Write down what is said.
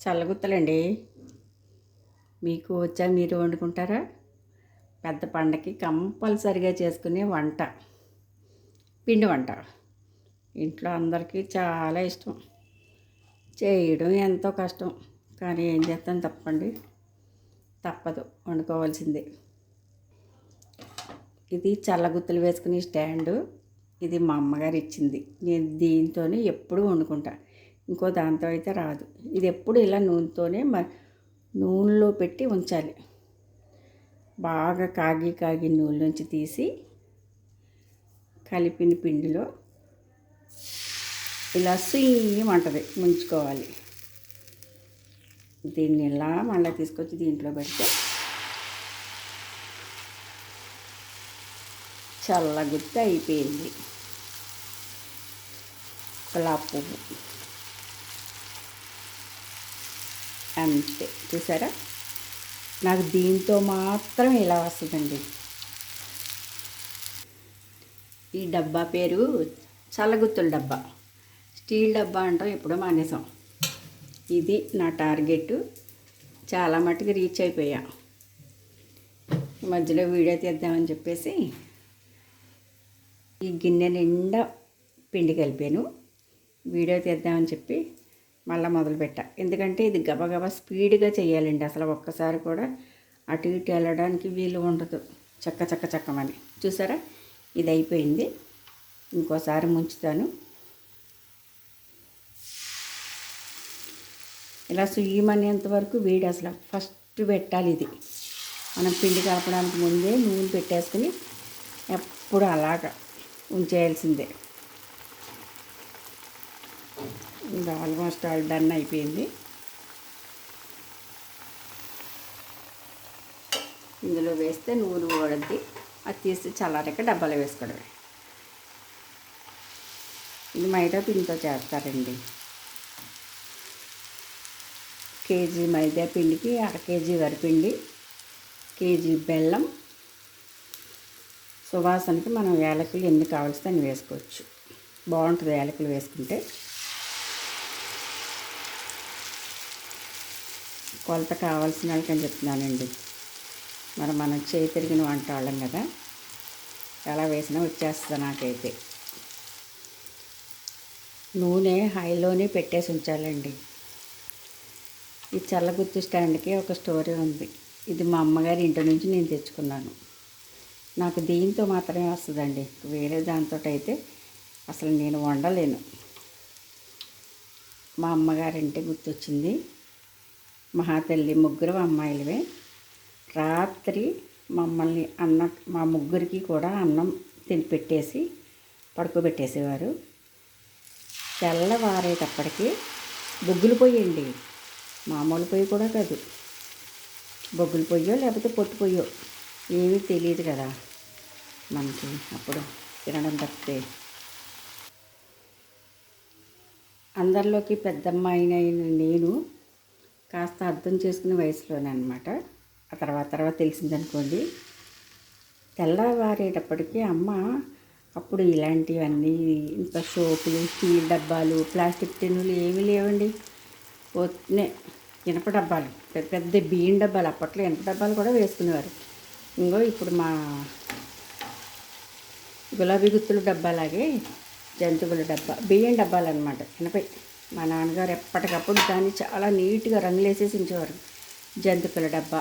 చల్లగుత్తలండి. మీకు వచ్చా? మీరు వండుకుంటారా? పెద్ద పండగకి కంపల్సరిగా చేసుకునే వంట పిండి వంట. ఇంట్లో అందరికీ చాలా ఇష్టం. చేయడం ఎంతో కష్టం, కానీ ఏం చేస్తాం, తప్పదు, వండుకోవాల్సిందే. ఇది చల్లగుత్తలు వేసుకునే స్టాండు. ఇది మా అమ్మగారు ఇచ్చింది. నేను దీంతోనే ఎప్పుడూ వండుకుంటా. ఇంకో దాంతో అయితే రాదు. ఇది ఎప్పుడు ఇలా నూనెలో పెట్టి ఉంచాలి. బాగా కాగి నూనెలోంచి తీసి కలిపిన పిండిలో ఇలా సుయ్యమంటది ముంచుకోవాలి. దీన్ని ఇలా మళ్ళీ తీసుకొచ్చి దీంట్లో పెడితే చల్లగుత్త అయిపోయింది. గులాబీ పువ్వు అంతే. చూసారా? నాకు దీంతో మాత్రం ఇలా వస్తుందండి. ఈ డబ్బా పేరు చల్లగుత్తుల డబ్బా. స్టీల్ డబ్బా అంటాం, ఎప్పుడో మానేసాం. ఇది నా టార్గెట్. చాలా మట్టుకు రీచ్ అయిపోయా. మధ్యలో వీడియో తీద్దామని చెప్పేసి ఈ గిన్నె నిండా పిండి కలిపాను. వీడియో తీద్దామని చెప్పి మళ్ళీ మొదలుపెట్టా. ఎందుకంటే ఇది గబగబా స్పీడ్గా చేయాలండి. అసలు ఒక్కసారి కూడా అటు ఇటు వెళ్ళడానికి వీలు ఉండదు. చక్కమని. చూసారా? ఇది అయిపోయింది. ఇంకోసారి ముంచుతాను. ఇలా సుయ్యమనేంత వరకు వేడి అసలు ఫస్ట్ పెట్టాలి. ఇది మనం పిండి కలపడానికి ముందే నూనె పెట్టేసుకుని ఎప్పుడు అలాగా ఉంచేయాల్సిందే. ఇంకా ఆల్మోస్ట్ ఆల్ డన్ అయిపోయింది. ఇందులో వేస్తే నూనె ఓడద్ది. అది తీసి చల్లారాక డబ్బాలో వేసుకోవడమే. ఇది మైదా పిండితో చేస్తారండి. కేజీ మైదా పిండికి అర కేజీ వరిపిండి, కేజీ బెల్లం. సువాసనకి మనం యాలకులు ఎన్ని కావాల్సి అన్ని వేసుకోవచ్చు. బాగుంటుంది యాలకులు వేసుకుంటే. కొలత కావాల్సిన వాళ్ళకని చెప్తున్నానండి. మనం చేయి తిరిగిన వంట వాళ్ళం కదా, ఎలా వేసినా వచ్చేస్తుంది నాకైతే. నూనె హైలోనే పెట్టేసి ఉంచాలండి. ఈ చల్లగుత్తు స్టాండ్కి ఒక స్టోరీ ఉంది. ఇది మా అమ్మగారి ఇంటి నుంచి నేను తెచ్చుకున్నాను. నాకు దీంతో మాత్రమే వస్తుందండి. వేరే దాంతో అయితే అసలు నేను వండలేను. మా అమ్మగారింటి గుర్తొచ్చింది. మహాతల్లి, ముగ్గురు అమ్మాయిలవే. రాత్రి మమ్మల్ని మా ముగ్గురికి కూడా అన్నం తినిపెట్టేసి పడుకోబెట్టేసేవారు. తెల్లవారేటప్పటికి బొగ్గులు పొయ్యండి, మామూలు పొయ్యి కూడా కాదు. బొగ్గులు పొయ్యో లేకపోతే పొట్టు పొయ్యో ఏమీ తెలియదు కదా మనకి అప్పుడు, తినడం తప్పితే. అందరిలోకి పెద్దమ్మాయిన నేను కాస్త అర్థం చేసుకునే వయసులోనే అనమాట. ఆ తర్వాత తెలిసిందనుకోండి. తెల్లవారేటప్పటికీ అమ్మ అప్పుడు ఇలాంటివన్నీ ఇంత సోపులు, స్టీల్ డబ్బాలు, ప్లాస్టిక్ టిన్నులు ఏమీ లేవండి. పొద్దునే ఇనప డబ్బాలు, పెద్ద బియ్యం డబ్బాలు. అప్పట్లో ఇనప డబ్బాలు కూడా వేసుకునేవారు. ఇంకో ఇప్పుడు మా గులాబీ గుత్తుల డబ్బాలాగే జంతువుల డబ్బా, బియ్యం డబ్బాలు అనమాట, ఇనపై. మా నాన్నగారు ఎప్పటికప్పుడు దాన్ని చాలా నీట్గా రంగులేసేసి ఉంచేవారు. జంతువుల డబ్బా